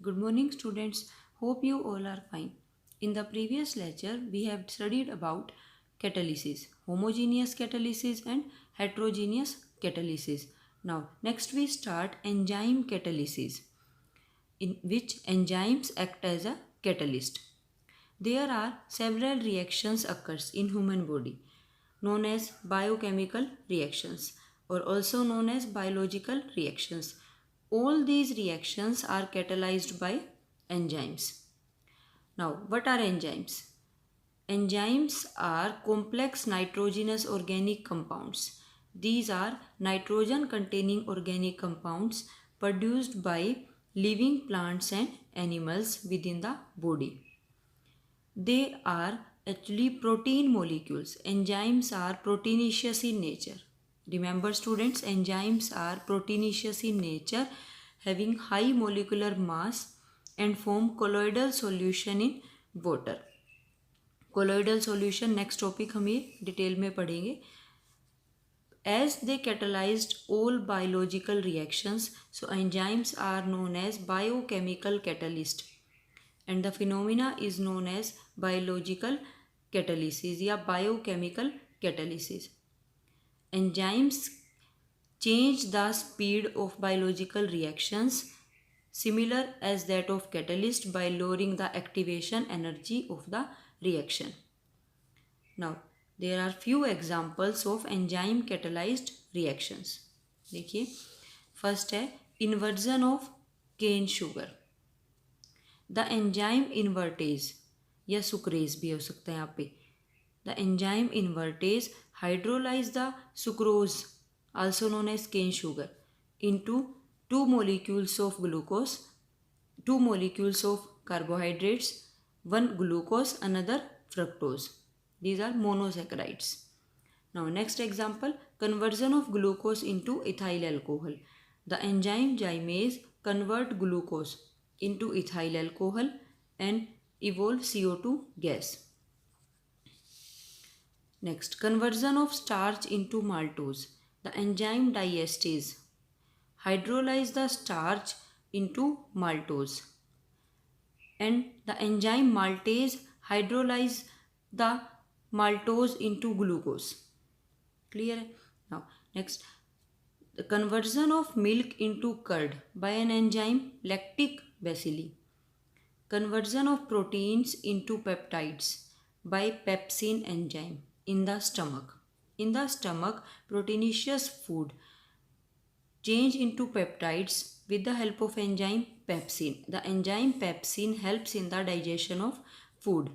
Good morning, students. Hope you all are fine. In the previous lecture, we have studied about catalysis, homogeneous catalysis and heterogeneous catalysis. Now, next we start enzyme catalysis, in which enzymes act as a catalyst. There are several reactions occurs in human body known as biochemical reactions or also known as biological reactions. All these reactions are catalyzed by enzymes. Now, what are enzymes? Enzymes are complex nitrogenous organic compounds. These are nitrogen containing organic compounds produced by living plants and animals within the body. They are actually protein molecules. Enzymes are proteinaceous in nature. Remember students, enzymes are proteinaceous in nature, having high molecular mass and form colloidal solution in water. Colloidal solution next topic हम ये detail में पढ़ेंगे. As they catalyzed all biological reactions, so enzymes are known as biochemical catalyst. And the phenomena is known as biological catalysis या biochemical catalysis. Enzymes change the speed of biological reactions similar as that of catalyst by lowering the activation energy of the reaction. Now, there are few examples of enzyme catalyzed reactions. देखिए, first है inversion of cane sugar. The enzyme invertase या sucrase भी हो सकता है यहाँ पे. The enzyme invertase hydrolyze the sucrose, also known as cane sugar, into two molecules of glucose, two molecules of carbohydrates, one glucose, another fructose. These are monosaccharides. Now, next example, conversion of glucose into ethyl alcohol. The enzyme gymase convert glucose into ethyl alcohol and evolve CO2 gas. Next, conversion of starch into maltose. The enzyme diastase hydrolyze the starch into maltose, and the enzyme maltase hydrolyze the maltose into glucose. Clear? Now, next, the conversion of milk into curd by an enzyme lactic bacilli. Conversion of proteins into peptides by pepsin enzyme in the stomach. In the stomach, proteinaceous food change into peptides with the help of enzyme pepsin. The enzyme pepsin helps in the digestion of food.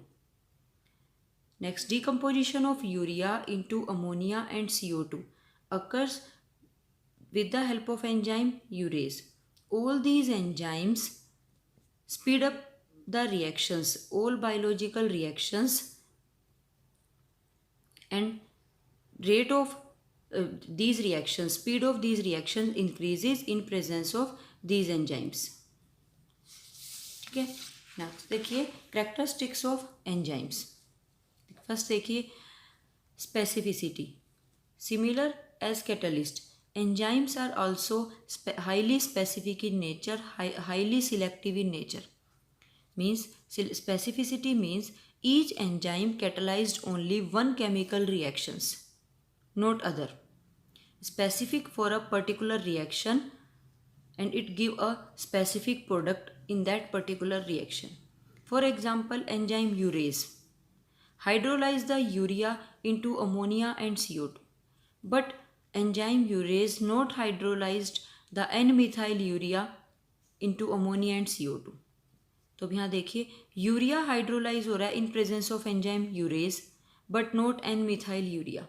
Next, decomposition of urea into ammonia and CO2 occurs with the help of enzyme urease. All these enzymes speed up the reactions, all biological reactions, and rate of these reactions, speed of these reactions increases in presence of these enzymes. ठीक है. Now देखिए characteristics of enzymes. First देखिए specificity. Similar as catalyst, enzymes are also highly specific in nature, highly selective in nature. Means specificity means each enzyme catalyzed only one chemical reactions, not other. Specific for a particular reaction, and it give a specific product in that particular reaction. For example, enzyme urease hydrolyze the urea into ammonia and CO2, but enzyme urease not hydrolyzed the N-methyl urea into ammonia and CO2. तो अब यहाँ देखिए urea hydrolyse हो रहा है in presence of enzyme urease but not N methyl urea.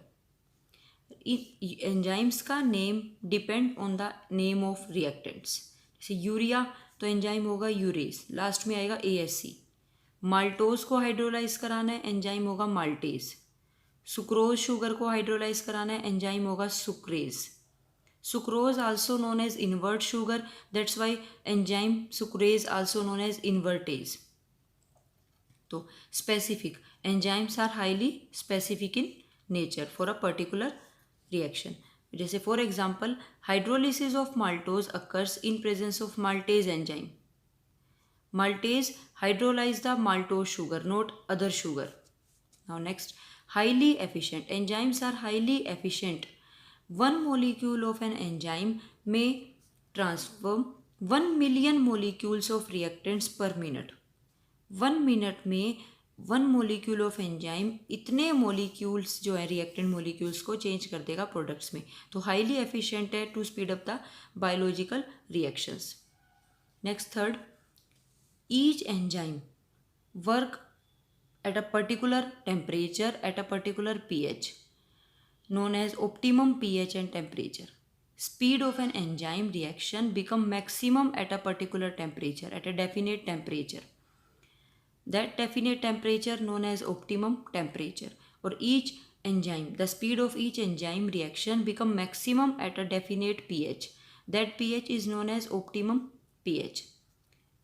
Enzymes का name depend on the name of reactants. जैसे urea तो एंजाइम होगा यूरेज, लास्ट में आएगा ASC. माल्टोज को हाइड्रोलाइज कराना है, एंजाइम होगा माल्टेज. सुक्रोज शुगर को हाइड्रोलाइज कराना है, एंजाइम होगा sucrase. Sucrose also known as invert sugar, that's why enzyme sucrase also known as invertase. तो specific enzymes are highly specific in nature for a particular reaction. जैसे for example hydrolysis of maltose occurs in presence of maltase enzyme. Maltase hydrolyze the maltose sugar, not other sugar. Now next, highly efficient. Enzymes are highly efficient. One molecule of an enzyme may transform 1 million molecules of reactants per minute. 1 minute में 1 molecule of enzyme इतने molecules जो है reactant molecules को change कर देगा products में. तो highly efficient है to speed up the biological reactions. Next third, each enzyme work at a particular temperature at a particular pH known as optimum pH and temperature. Speed of an enzyme reaction become maximum at a particular temperature, at a definite temperature. That definite temperature known as optimum temperature. Or each enzyme, the speed of each enzyme reaction become maximum at a definite pH. That pH is known as optimum pH.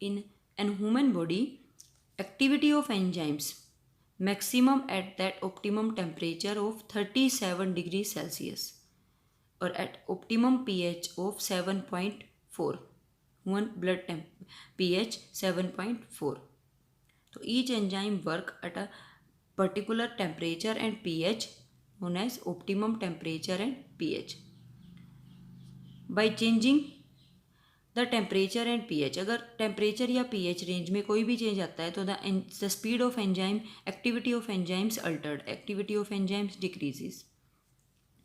In an human body, activity of enzymes maximum at that optimum temperature of 37 degrees Celsius or at optimum pH of 7.4. Human blood pH 7.4. So each enzyme work at a particular temperature and pH known as optimum temperature and pH. By changing the temperature and pH, अगर temperature या pH range में कोई भी change आता है तो the speed of enzyme, activity of enzymes altered, activity of enzymes decreases.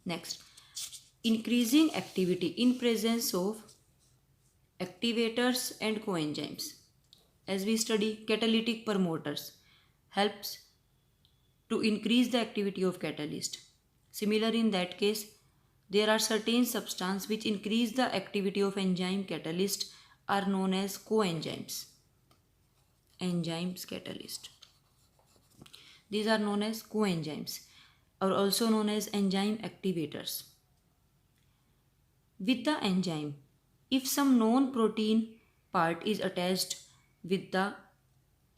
Next, increasing activity in presence of activators and coenzymes. As we study catalytic promoters helps to increase the activity of catalyst. Similar in that case, there are certain substances which increase the activity of enzyme catalyst are known as coenzymes. Enzymes catalyst. These are known as coenzymes or also known as enzyme activators. With the enzyme, if some non-protein part is attached with the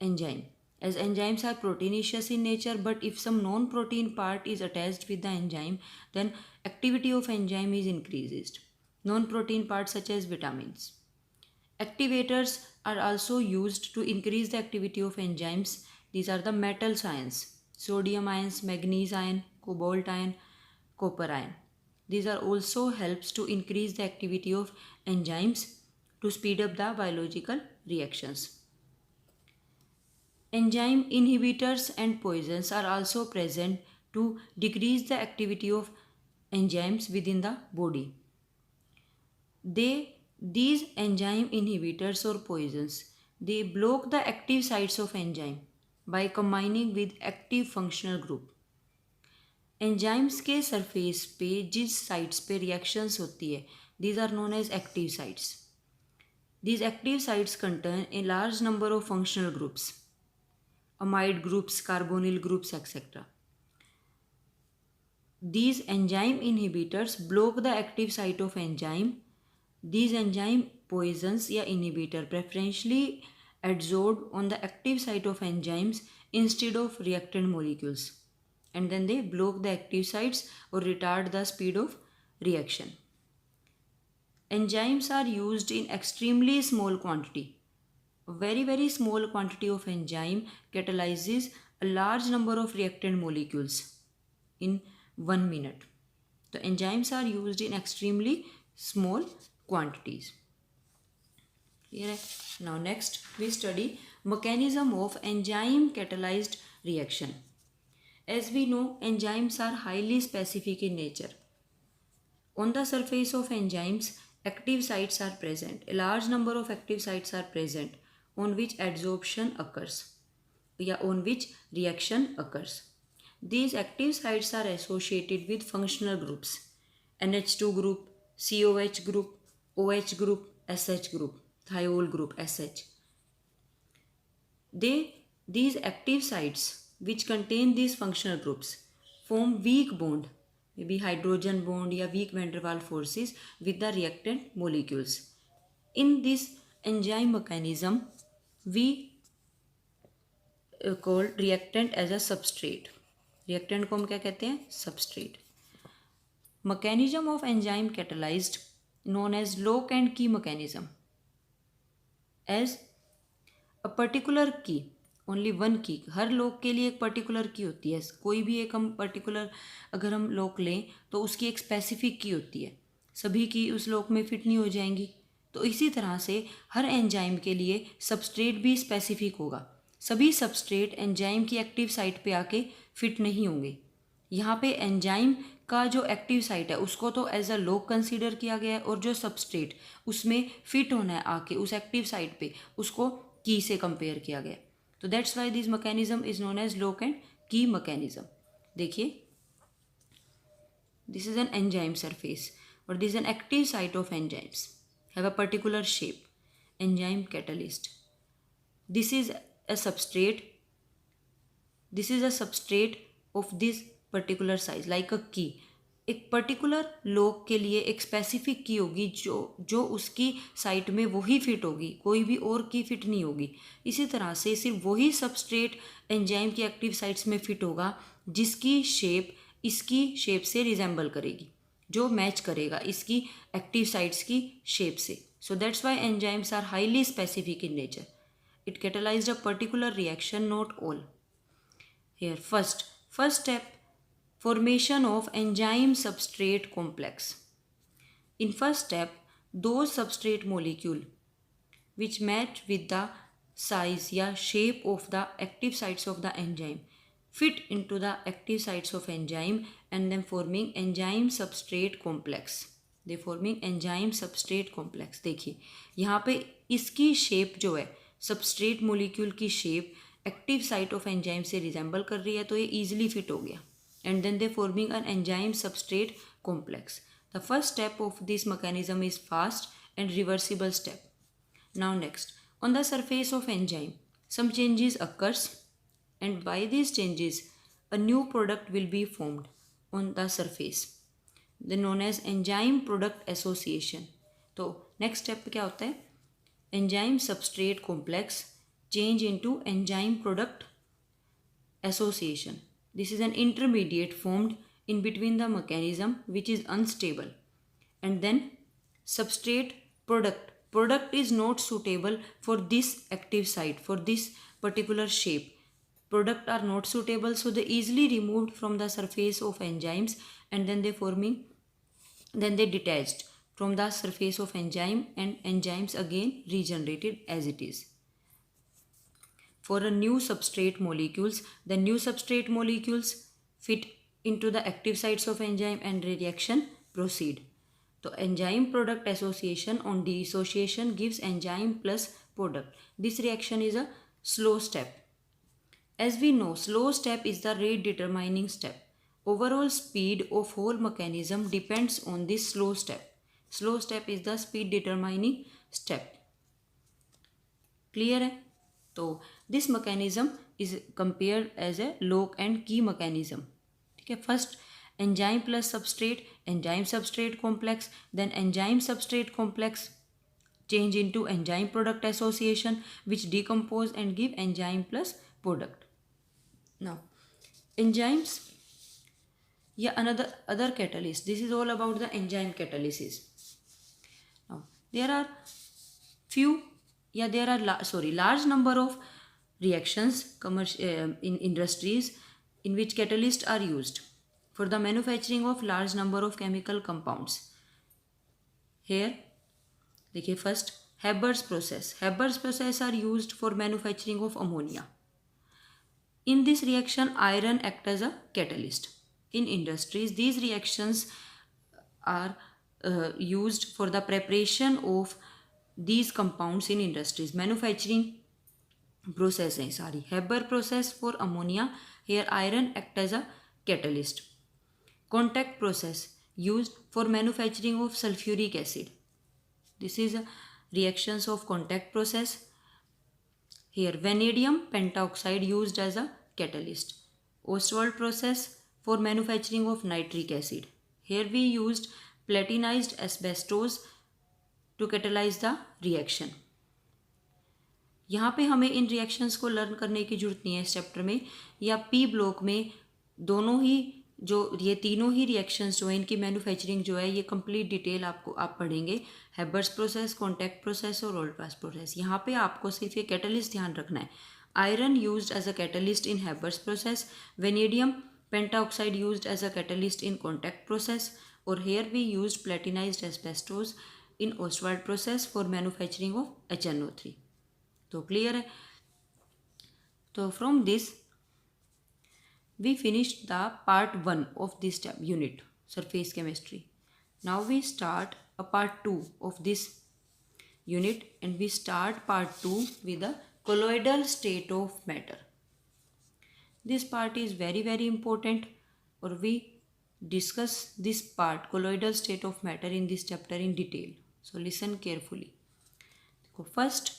enzyme, as enzymes are proteinaceous in nature, but if some non-protein part is attached with the enzyme, then activity of enzyme is increased. Non-protein parts such as vitamins. Activators are also used to increase the activity of enzymes. These are the metals ions, sodium ions, magnesium ion, cobalt ion, copper ion. These are also helps to increase the activity of enzymes to speed up the biological reactions. Enzyme inhibitors and poisons are also present to decrease the activity of enzymes within the body. These enzyme inhibitors or poisons, they block the active sites of enzyme by combining with active functional group. Enzymes के surface पे जिस sites पे reactions होती है, these are known as active sites. These active sites contain a large number of functional groups, amide groups, carbonyl groups, etc. These enzyme inhibitors block the active site of enzyme. These enzyme poisons या inhibitor preferentially adsorb on the active site of enzymes instead of reactant molecules, and then they block the active sites or retard the speed of reaction. Enzymes are used in extremely small quantity. A very small quantity of enzyme catalyzes a large number of reactant molecules in 1 minute. The enzymes are used in extremely small quantities. Here, now next we study mechanism of enzyme catalyzed reaction. As we know, enzymes are highly specific in nature. On the surface of enzymes, active sites are present. A large number of active sites are present on which adsorption occurs, on which reaction occurs. These active sites are associated with functional groups: NH2 group, COH group, OH group, SH group, thiol group, SH. These active sites which contain these functional groups form weak bond, maybe hydrogen bond या weak van der Waals forces with the reactant molecules. In this enzyme mechanism, we call reactant as a substrate. reactant को हम क्या कहते हैं? Substrate. Mechanism of enzyme catalyzed known as lock and key mechanism. As a particular की, only one की, हर lock के लिए एक पर्टिकुलर की होती है। कोई भी एक हम पर्टिकुलर अगर हम लॉक लें तो उसकी एक स्पेसिफिक की होती है, सभी की उस लॉक में फिट नहीं हो जाएंगी। तो इसी तरह से हर एंजाइम के लिए सबस्ट्रेट भी स्पेसिफिक होगा। सभी सबस्ट्रेट एंजाइम की एक्टिव साइट पे आके फिट नहीं होंगे। यहाँ पे एंजाइम का जो एक्टिव साइट है उसको तो एज अ लॉक कंसीडर किया गया है, और जो सबस्ट्रेट उसमें फिट होना है आके उस एक्टिव साइट पे, उसको की से कंपेयर किया गया। तो that's why this mechanism is known as lock and key mechanism. देखिए, this is an enzyme surface, or this is an active site of enzymes have a particular shape, enzyme catalyst. This is a substrate, this is a substrate of this particular size like a key. एक particular lock के लिए एक specific की होगी जो जो उसकी site में वही फिट होगी, कोई भी और की फिट नहीं होगी। इसी तरह से सिर्फ वही सबस्ट्रेट एंजाइम की एक्टिव साइट्स में फिट होगा जिसकी शेप इसकी शेप से रिजेंबल करेगी, जो मैच करेगा इसकी एक्टिव साइट्स की शेप से। So that's why enzymes are highly specific in nature. It catalyzed a particular reaction, not all. Here, first step, formation of enzyme substrate complex. In first step, those substrate molecule which match with the size या shape of the active sites of the enzyme fit into the active sites of enzyme and then forming enzyme substrate complex. They forming enzyme substrate complex. देखिए यहाँ पे इसकी shape जो है, substrate molecule की shape active site of enzyme से resemble कर रही है, तो ये ईजिली फिट हो गया. And then they forming an enzyme substrate complex. The first step of this mechanism is fast and reversible step. Now next, on the surface of enzyme, some changes occurs, and by these changes, a new product will be formed on the surface. Then known as enzyme product association. तो next step पे क्या होता है? Enzyme substrate complex change into enzyme product association. This is an intermediate formed in between the mechanism which is unstable, and then substrate product is not suitable for this active site, for this particular shape. Product are not suitable, so they easily removed from the surface of enzymes, and then they detached from the surface of enzyme, and enzymes again regenerated as it is. For a new substrate molecules, the new substrate molecules fit into the active sites of enzyme and reaction proceed. So enzyme product association on dissociation gives enzyme plus product. This reaction is a slow step. As we know, slow step is the rate determining step. Overall speed of whole mechanism depends on this slow step. Slow step is the speed determining step. Clear है? तो this mechanism is compared as a lock and key mechanism. ठीक है, first enzyme plus substrate, enzyme substrate complex, then enzyme substrate complex change into enzyme product association which decompose and give enzyme plus product. Now enzymes, yeah, other catalyst. This is all about the enzyme catalysis. Now there are large number of reactions in industries in which catalysts are used for the manufacturing of large number of chemical compounds. Here देखिए, first Haber's process. Haber's process are used for manufacturing of ammonia. In this reaction, iron acts as a catalyst. In industries, these reactions are used for the preparation of these compounds in industries. Manufacturing process है सारी. Haber process for ammonia. Here iron acts as a catalyst. Contact process used for manufacturing of sulfuric acid. This is a reactions of contact process. Here vanadium pentoxide used as a catalyst. Ostwald process for manufacturing of nitric acid. Here we used platinized asbestos to catalyze the reaction. यहाँ पे हमें इन reactions को learn करने की जरूरत नहीं है इस चैप्टर में, या पी ब्लॉक में दोनों ही जो ये तीनों ही रिएक्शंस जो है इनकी मैन्युफैक्चरिंग जो है ये कंप्लीट डिटेल आप पढ़ेंगे। हैबर्स प्रोसेस, कॉन्टैक्ट प्रोसेस और ओल्ड पास प्रोसेस। यहाँ पे आपको सिर्फ ये कैटलिस्ट ध्यान रखना है। Iron used as a catalyst in Haber's process, vanadium pentoxide used as a catalyst in contact process, और here we used platinised asbestos in Ostwald process for manufacturing of HNO3। तो क्लियर है। तो from this we finished the part 1 of this unit, surface chemistry. Now we start a part 2 of this unit, and we start part 2 with the colloidal state of matter. This part is very important, or we discuss this part colloidal state of matter in this chapter in detail. So listen carefully. First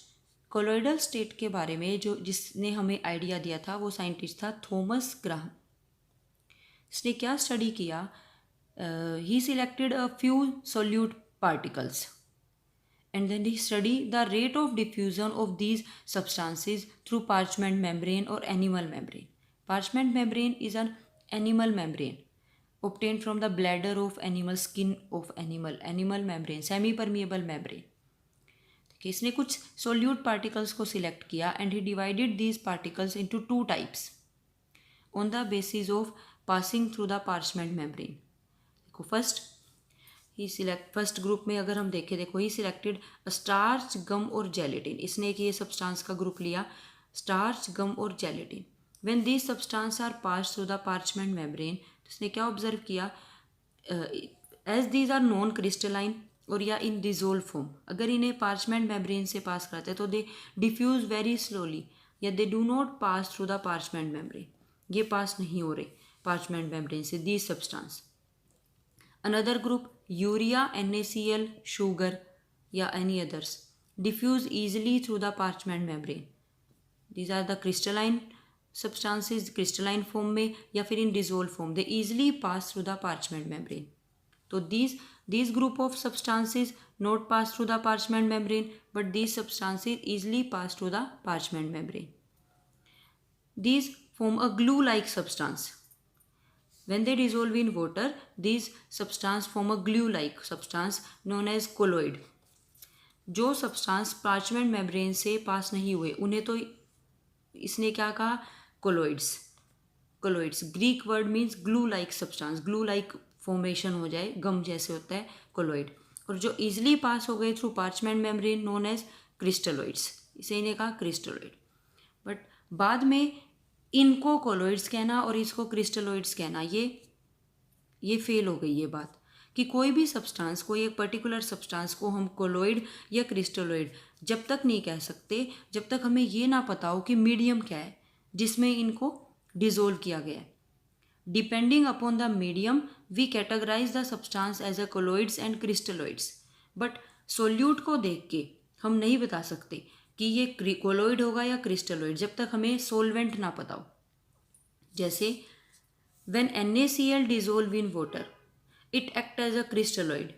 colloidal state के बारे में जिसने हमें idea दिया था वो scientist था Thomas Graham. इसने क्या स्टडी किया? He selected a few solute particles and then he study the rate of diffusion of these substances through parchment membrane or animal membrane. Parchment membrane is an animal membrane obtained from the bladder of animal, skin of animal membrane, semi permeable membrane. कि इसने कुछ solute particles को select किया and he divided these particles into 2 types on the basis of passing through the parchment membrane. देखो first group में अगर हम देखें, देखो ही सिलेक्टेड स्टार्च, गम और जेलेटिन। इसने एक ये सब्सटेंस का ग्रुप लिया, स्टार्च, गम और gelatin. When these substance are pass through the parchment membrane, तो इसने क्या ऑब्जर्व किया? As these are non crystalline और या इन डिजोल्व फॉर्म, अगर इन्हें पार्चमेंट मेम्ब्रेन से पास करते हैं तो दे डिफ्यूज वेरी स्लोली, या they do not pass through the parchment membrane. ये पास नहीं हो रहे पार्चमेंट मेम्ब्रेन से these substances. Another group urea, NaCl, sugar या any others diffuse easily through the parchment membrane. These are the crystalline substances, crystalline form में या फिर in dissolve form, they easily pass through the parchment membrane. तो these group of substances not pass through the parchment membrane, but these substances easily pass through the parchment membrane. These form a glue-like substance. When they dissolve in water, these substances form a glue-like substance known as colloid. जो substance parchment membrane से पास नहीं हुए उन्हें तो इसने क्या कहा? Colloids. Greek word means glue like substance, glue like formation हो जाए, गम जैसे होता है कोलोइड। और जो इजीली पास हो गए through parchment membrane known as crystalloids, इसे इन्हें कहा क्रिस्टलोइड। बट बाद में इनको कोलोइड्स कहना और इसको क्रिस्टलोइड्स कहना, ये फेल हो गई ये बात कि कोई भी सब्सटेंस, कोई एक पर्टिकुलर सब्सटेंस को हम कोलोइड या क्रिस्टलोइड जब तक नहीं कह सकते जब तक हमें ये ना पता हो कि मीडियम क्या है जिसमें इनको डिसोल्व किया गया है। Depending upon the medium, we categorize the substance as a colloids and crystalloids. But solute को देख के हम नहीं बता सकते कि ये कोलोइड होगा या क्रिस्टलोइड जब तक हमें सोलवेंट ना पता हो। जैसे when NaCl dissolve in water, it act as a crystalloid.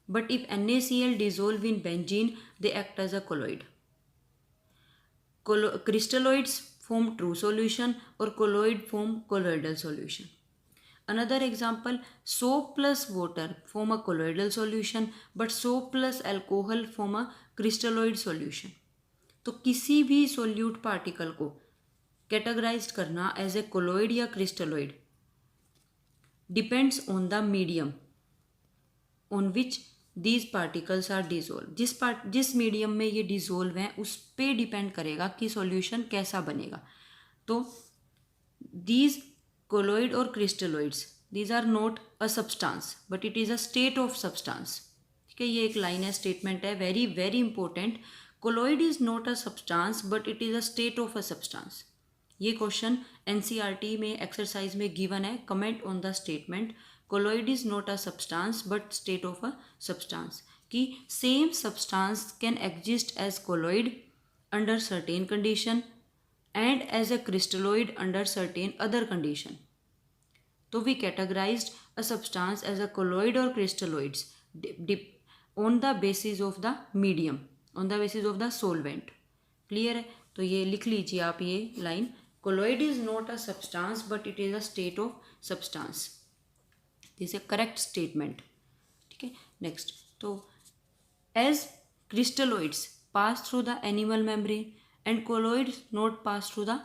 But if NaCl dissolve in benzene, they act as a colloid. Crystalloids form true solution or colloid form colloidal solution. Another example, soap plus water form a colloidal solution, but soap plus alcohol form a crystalloid solution. तो किसी भी solute particle को categorise करना as a colloid या crystalloid depends on the medium on which these particles are dissolve. जिस medium में ये dissolve हैं उस पे डिपेंड करेगा कि सॉल्यूशन कैसा बनेगा। तो दीज कोलोइड और crystalloids, these are not a substance but it is a state of substance. ठीक है, ये एक लाइन है, स्टेटमेंट है, very very important. Colloid is not a substance but it is a state of a substance. ये question NCERT में exercise में given है। Comment on the statement colloid is not a substance but state of a substance, कि same substance can exist as colloid under certain condition and as a crystalloid under certain other condition. तो we categorized a substance as a colloid or crystalloids on the basis of the medium, on the basis of the solvent. Clear है? तो ये लिख लीजिए आप ये line, colloid is not a substance but it is a state of substance. This A correct statement. ठीक है. Next, तो as crystalloids pass through the animal membrane and colloids not pass through the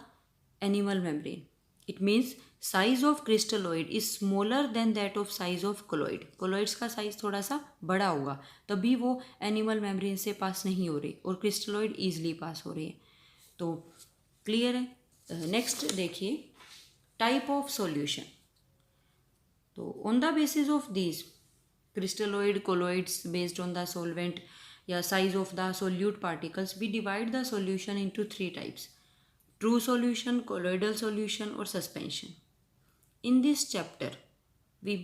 animal membrane, it means size of crystalloid is smaller than that of size of colloid. colloids का size थोड़ा सा बड़ा होगा, तभी वो animal membrane से पास नहीं हो रही और क्रिस्टलोइड ईजिली पास हो रही है. तो क्लियर है. नेक्स्ट देखिए, टाइप ऑफ सॉल्यूशन. तो on the basis of these crystalloid, colloids, based on the solvent या size of the solute particles, we divide the solution into three types: true solution, colloidal solution और suspension. In this chapter we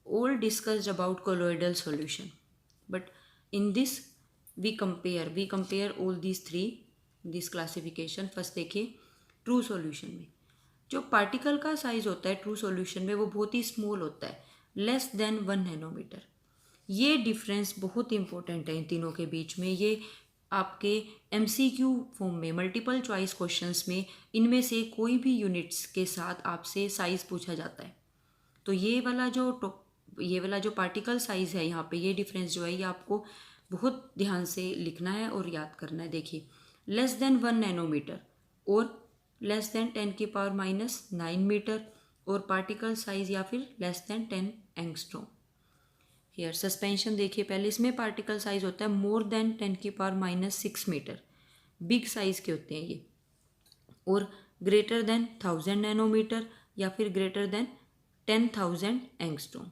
all discussed about colloidal solution, but in this we compare all these three, this classification. First देखिए, true solution में जो particle का size होता है true solution में वो बहुत ही स्मॉल होता है, लेस देन 1 नैनोमीटर. ये डिफरेंस बहुत इंपॉर्टेंट है इन तीनों के बीच में. ये आपके MCQ फॉर्म में, मल्टीपल चॉइस क्वेश्चंस में इनमें से कोई भी यूनिट्स के साथ आपसे साइज पूछा जाता है. तो ये वाला जो पार्टिकल साइज है यहाँ पे, ये डिफरेंस जो है ये आपको बहुत ध्यान से लिखना है और याद करना है. देखिए, लेस देन 1 नैनोमीटर और लेस देन 10⁻⁹ मीटर और पार्टिकल साइज या फिर less than 10 angstrom. Here suspension देखिए, पहले इसमें पार्टिकल साइज होता है more than 10⁻⁶ metre, big size के होते हैं ये, और ग्रेटर देन 1000 नैनोमीटर या फिर greater than 10,000 angstrom.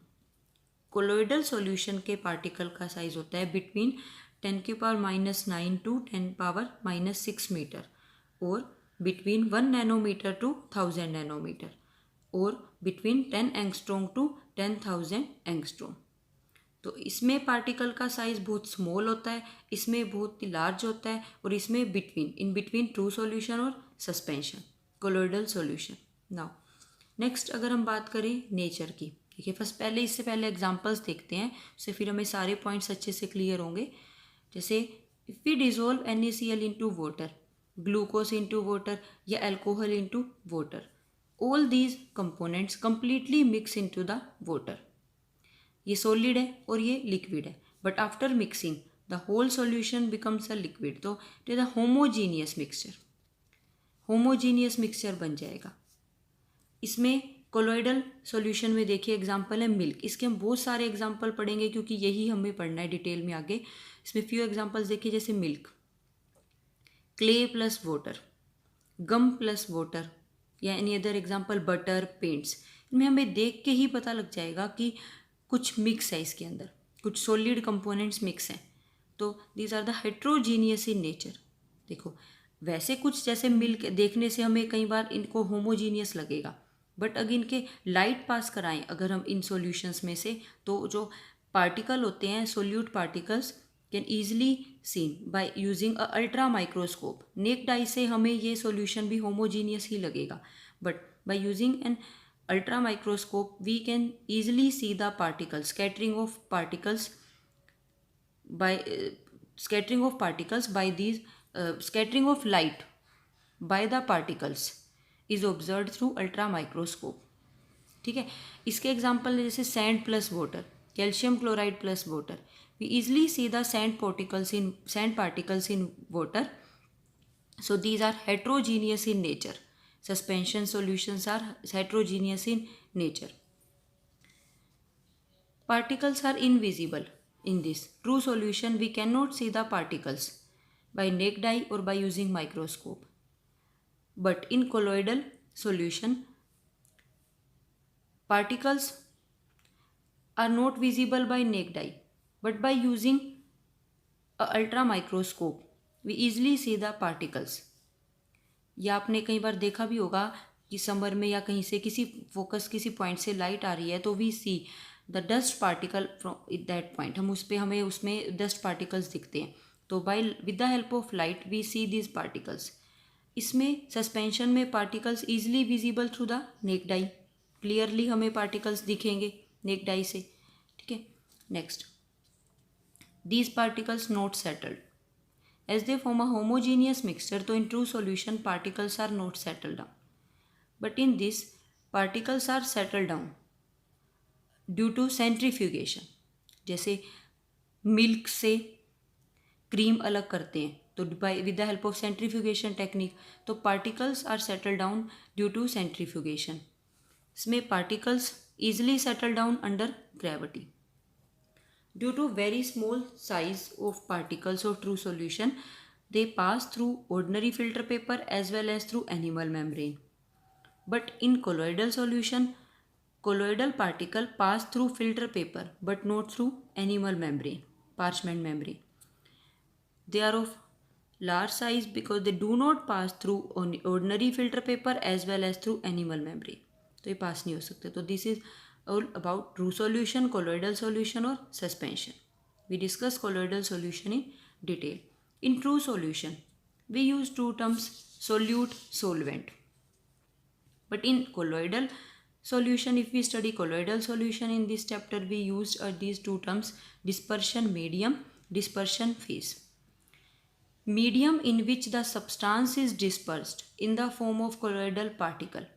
Colloidal solution के पार्टिकल का साइज होता है बिटवीन 10⁻⁹ टू 10⁻⁶ मीटर और बिटवीन 1 नैनोमीटर टू 1000 नैनोमीटर और बिटवीन 10 एंगस्ट्रॉम टू 10,000 एंगस्ट्रॉम. तो इसमें पार्टिकल का साइज बहुत स्मॉल होता है, इसमें बहुत ही लार्ज होता है और इसमें इन बिटवीन ट्रू सॉल्यूशन और suspension, colloidal solution. Now next अगर हम बात करें नेचर की, देखिए फर्स्ट इससे पहले एग्जांपल्स देखते हैं, उससे फिर हमें सारे पॉइंट्स अच्छे से क्लियर होंगे. जैसे if we dissolve NaCl into water, glucose into water या alcohol into water, all these components completely mix into the water. ये solid है और ये liquid है, but after mixing the whole solution becomes a liquid. तो it is a homogeneous mixture. homogeneous mixture बन जाएगा. इसमें कोलोइडल सॉल्यूशन में देखिए एग्जांपल है मिल्क. इसके हम बहुत सारे एग्जांपल पढ़ेंगे क्योंकि यही हमें पढ़ना है डिटेल में आगे. इसमें फ्यू एग्जांपल्स देखिए, जैसे मिल्क, क्ले प्लस वाटर, गम प्लस वाटर या any other example butter, paints. इनमें हमें देख के ही पता लग जाएगा कि कुछ मिक्स है इसके अंदर, कुछ सॉलिड कंपोनेंट्स मिक्स हैं. तो these are the heterogeneous in nature. देखो वैसे कुछ जैसे मिल्क देखने से हमें कई बार इनको होमोजीनियस लगेगा, बट अगर इनके लाइट पास कराएं अगर हम इन सॉल्यूशंस में से, तो जो पार्टिकल होते हैं solute particles can easily seen by using a ultra microscope. Naked eye से हमें ये सॉल्यूशन भी होमोजीनियस ही लगेगा, but by using an ultra microscope we can easily see the particles, scattering of particles by these scattering of light by the particles is observed through ultra microscope. ठीक है. इसके example जैसे sand plus water, calcium chloride plus water. We easily see the sand particles in water. So these are heterogeneous in nature. Suspension solutions are heterogeneous in nature. Particles are invisible. In this true solution we cannot see the particles by naked eye or by using microscope. But in colloidal solution particles are not visible by naked eye, but by using a ultra microscope we easily see the particles. या आपने कई बार देखा भी होगा कि summer में या कहीं से किसी पॉइंट से लाइट आ रही है तो we see the dust particle from that point, हमें उसमें डस्ट पार्टिकल्स दिखते हैं. तो by with the help of light we see this particles. इसमें सस्पेंशन में particles easily visible through the naked eye, clearly हमें पार्टिकल्स दिखेंगे नेक्ड आई से. ठीक है. Next, these particles not settled as they form a homogeneous mixture. तो in true solution particles are not settled down, but in this particles are settled down. Due to centrifugation, जैसे milk से cream अलग करते हैं तो by with the help of centrifugation technique, तो particles are settle down due to centrifugation. इसमें particles easily settle down under gravity. Due to very small size of particles of true solution, they pass through ordinary filter paper as well as through animal membrane. But in colloidal solution, colloidal particle pass through filter paper but not through animal membrane, parchment membrane. They are of large size because they do not pass through ordinary filter paper as well as through animal membrane. तो ये पास नहीं हो सकते। तो this is all about true solution, colloidal solution और suspension. We discuss colloidal solution in detail. In true solution we use two terms solute, solvent, but in colloidal solution, if we study colloidal solution in this chapter, we used these two terms, dispersion medium, dispersion phase. Medium in which the substance is dispersed in the form of colloidal particle.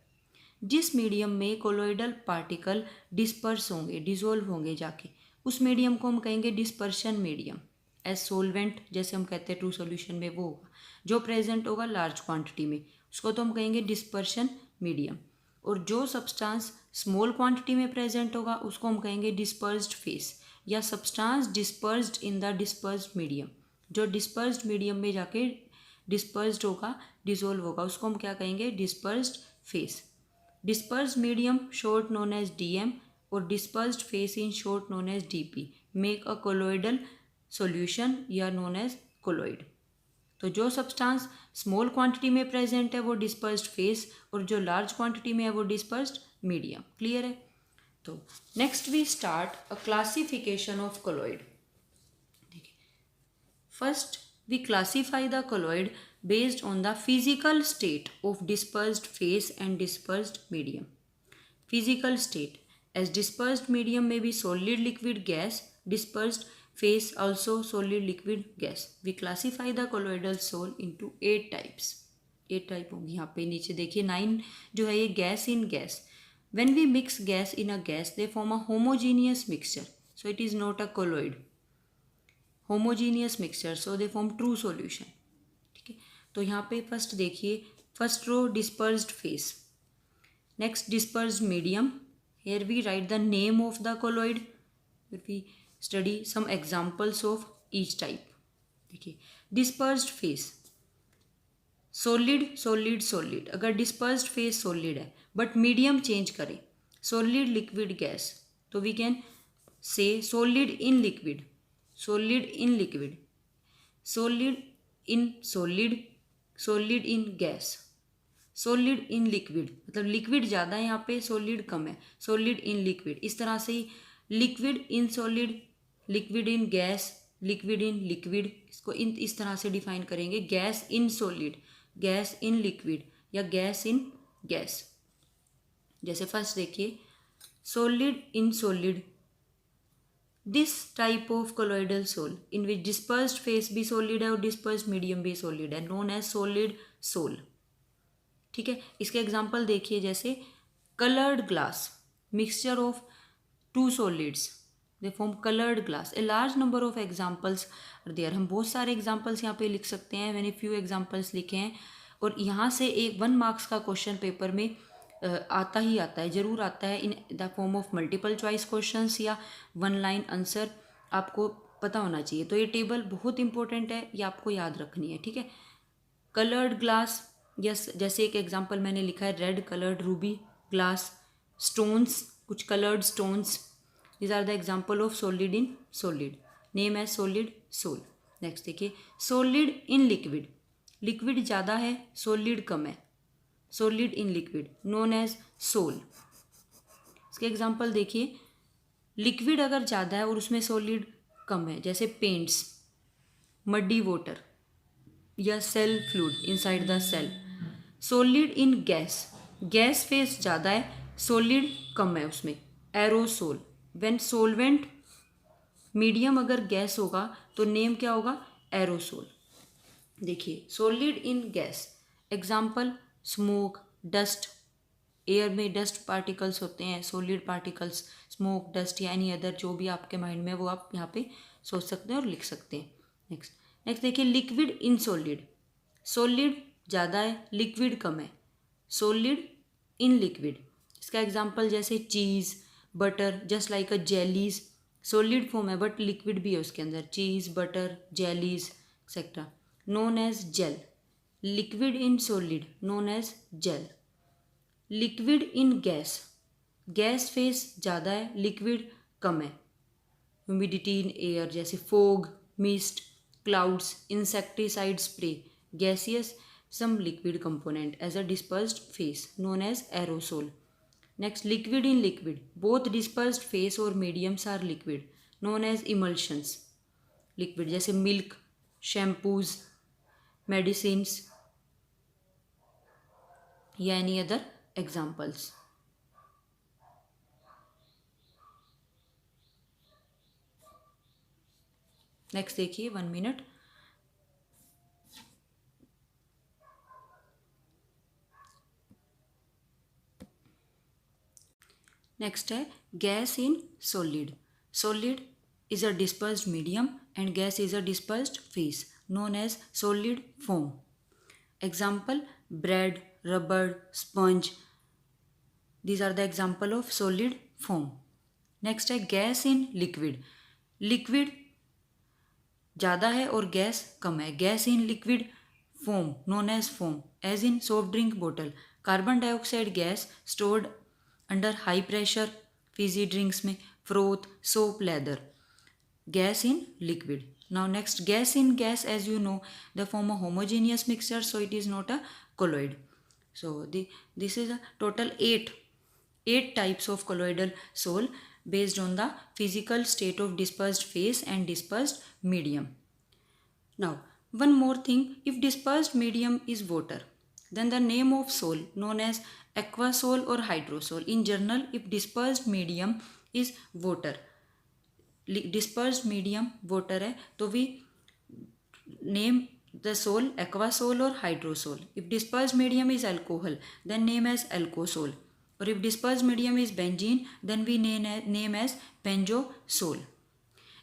जिस medium में colloidal particle disperse होंगे, dissolve होंगे जाके, उस medium को हम कहेंगे dispersion medium. As solvent जैसे हम कहते हैं ट्रू सॉल्यूशन में वो होगा जो प्रेजेंट होगा लार्ज क्वांटिटी में, उसको तो हम कहेंगे डिस्पर्शन मीडियम। और जो सब्सटेंस स्मॉल क्वांटिटी में प्रेजेंट होगा उसको हम कहेंगे डिस्पर्स्ड फेस, या substance dispersed in the dispersed medium. जो डिस्पर्स्ड मीडियम में जाके डिस्पर्स्ड होगा, डिसॉल्व होगा, उसको हम क्या कहेंगे, dispersed phase. Dispersed medium, short known as DM, or dispersed phase in short known as DP, make a colloidal solution या known as colloid. तो जो सब्सटेंस स्मॉल क्वांटिटी में प्रेजेंट है वो डिस्पर्स्ड फेस, और जो लार्ज क्वांटिटी में है वो डिस्पर्स्ड मीडियम। क्लियर है? तो next we start a classification of colloid. देखिए, first we classify the colloid based on the physical state of dispersed phase and dispersed medium. Physical state, as dispersed medium may be solid, liquid, gas, dispersed phase also solid, liquid, gas. We classify the colloidal sol into 8 types. 8 type होंगी। यहाँ पे नीचे देखिए 9 जो है ये gas in gas. When we mix gas in a gas, they form a homogeneous mixture. So it is not a colloid. Homogeneous mixture, so they form true solution. ठीक है, तो यहाँ पे फर्स्ट देखिए, first row dispersed phase, next dispersed medium. Here we write the name of the colloid, we study some examples of each type. देखिए, dispersed phase, solid solid solid. अगर dispersed phase solid है but medium change करें, solid liquid gas, तो we can say solid in liquid, solid in liquid, solid in solid, solid in gas, solid in liquid, मतलब liquid ज़्यादा है यहाँ पे, solid कम है, solid in liquid। इस तरह से ही liquid in solid, liquid in gas, liquid in liquid, इसको इस तरह से डिफाइन करेंगे। Gas in solid, gas in liquid, या गैस इन गैस। जैसे फर्स्ट देखिए, solid in solid, this type of colloidal sol in which dispersed phase भी solid है और डिस्पर्स्ड मीडियम भी सॉलिड है, नोन एज सॉलिड सोल। ठीक है, इसके एग्जांपल देखिए, जैसे coloured glass, mixture of two solids, they form coloured glass. A large number of examples are there. हम बहुत सारे एग्जाम्पल्स यहाँ पे लिख सकते हैं, मैंने फ्यू एग्जाम्पल्स लिखे हैं, और यहाँ से एक 1 मार्क्स का क्वेश्चन पेपर में आता ही आता है, ज़रूर आता है, in the form of multiple choice questions या 1 लाइन आंसर, आपको पता होना चाहिए। तो ये टेबल बहुत इंपॉर्टेंट है, ये आपको याद रखनी है। ठीक है, कलर्ड ग्लास, यस, जैसे एक एग्जांपल मैंने लिखा है, red coloured ruby glass, stones, कुछ coloured stones, these are the example of solid in solid, name है सॉलिड सोल। नेक्स्ट देखिए, सॉलिड इन लिक्विड, लिक्विड ज़्यादा है, सॉलिड कम है, solid in liquid, known as sol. इसके एग्जांपल देखिए, liquid अगर ज़्यादा है और उसमें सॉलिड कम है, जैसे पेंट्स, मड्डी वाटर, या cell fluid inside the cell. Solid in gas, gas phase ज़्यादा है, सॉलिड कम है उसमें, एरोसोल। व्हेन सोलवेंट मीडियम अगर गैस होगा तो नेम क्या होगा, एरोसोल। देखिए, solid in gas, example smoke, dust, air में डस्ट पार्टिकल्स होते हैं, सॉलिड पार्टिकल्स, स्मोक, डस्ट या एनी अदर जो भी आपके माइंड में वो आप यहाँ पे सोच सकते हैं और लिख सकते हैं। नेक्स्ट देखिए लिक्विड इन सॉलिड। सॉलिड ज़्यादा है, लिक्विड कम है। सॉलिड इन लिक्विड, इसका एग्जांपल जैसे cheese, butter, just like a jellies, solid form है बट लिक्विड भी है उसके अंदर, cheese, butter, jellies etcetera. Known as gel, liquid in solid known as gel. Liquid in gas, gas phase ज़्यादा है, liquid कम है। ह्यूमिडिटी इन एयर जैसे fog, mist, clouds, insecticide spray, gaseous, some liquid component as a dispersed phase known as aerosol. Next, liquid in liquid, both dispersed phase or mediums are liquid known as emulsions. Liquid जैसे milk, shampoos, medicines या any other examples. Next देखिए 1 minute. Next है gas in solid. Solid is a dispersed medium and gas is a dispersed phase known as solid foam. Example bread, rubber, sponge, these are the example of solid foam. Next है gas in liquid. Liquid ज़्यादा है और gas कम है। Gas in liquid foam known as foam, as in soft drink बोतल, carbon dioxide gas stored under high pressure, fizzy drinks में, froth, soap, leather. Gas in liquid. Now next, gas in gas, as you know, they form a homogeneous mixture, so it is not a colloid. So this is a total eight types of colloidal sol based on the physical state of dispersed phase and dispersed medium. Now one more thing, if dispersed medium is water, then the name of sol known as aquasol or hydrosol. In general, if dispersed medium is water, dispersed medium water है तो we name the sol aquasol or hydrosol. If dispersed medium is alcohol, then name as alkosol. Or if dispersed medium is benzene, then we name as benzosol.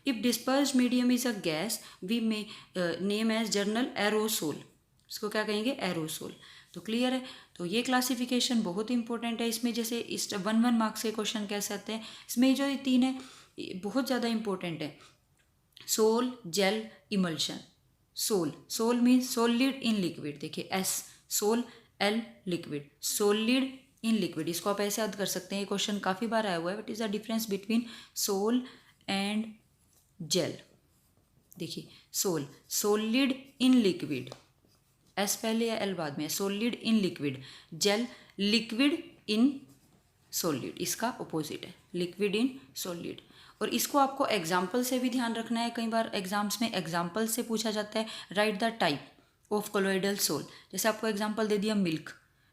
If dispersed medium is a gas, we may name as general aerosol. इसको क्या कहेंगे? Aerosol. तो clear है. तो ये classification बहुत important है. इसमें जैसे इस 1 मार्क्स के क्वेश्चन कैसे आते हैं, इसमें जो ये 3 है बहुत ज़्यादा इंपॉर्टेंट है. Sol, gel, emulsion. Sol means solid in liquid. देखिए S sol, L liquid, solid in liquid. इसको आप ऐसे याद कर सकते हैं. ये क्वेश्चन काफ़ी बार आया हुआ है. What is the difference between sol and gel? देखिए sol solid in liquid, S पहले या एल बाद में. Solid in liquid. Gel liquid in solid, इसका अपोजिट है लिक्विड इन सोलिड. और इसको आपको एग्जाम्पल से भी ध्यान रखना है. कई बार एग्जाम्स में एग्जाम्पल से पूछा जाता है. Write the type of colloidal sol. जैसे आपको एग्जाम्पल दे दिया मिल्क.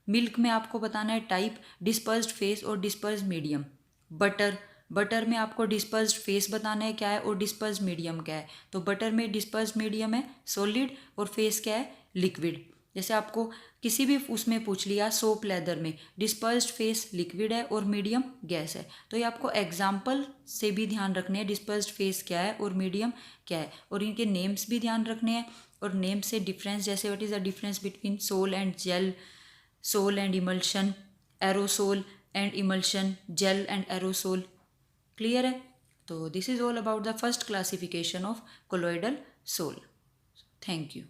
मिल्क में आपको बताना है टाइप, डिस्पर्स्ड फेस और डिस्पर्स्ड मीडियम. बटर में आपको डिस्पर्स्ड फेस बताना है क्या है और डिस्पर्स्ड मीडियम क्या है. तो बटर में डिस्पर्स्ड मीडियम है सॉलिड और फेस क्या है? लिक्विड. जैसे आपको किसी भी उसमें पूछ लिया सोप लेदर में डिस्पर्स्ड फेस लिक्विड है और मीडियम गैस है. तो ये आपको एग्जाम्पल से भी ध्यान रखने हैं डिस्पर्स्ड फेस क्या है और मीडियम क्या है. और इनके नेम्स भी ध्यान रखने हैं. और नेम से डिफरेंस, जैसे what is the difference between sol and gel, sol and emulsion, aerosol and emulsion, gel and aerosol. Clear है? तो this is all about the first classification of colloidal sol. Thank you.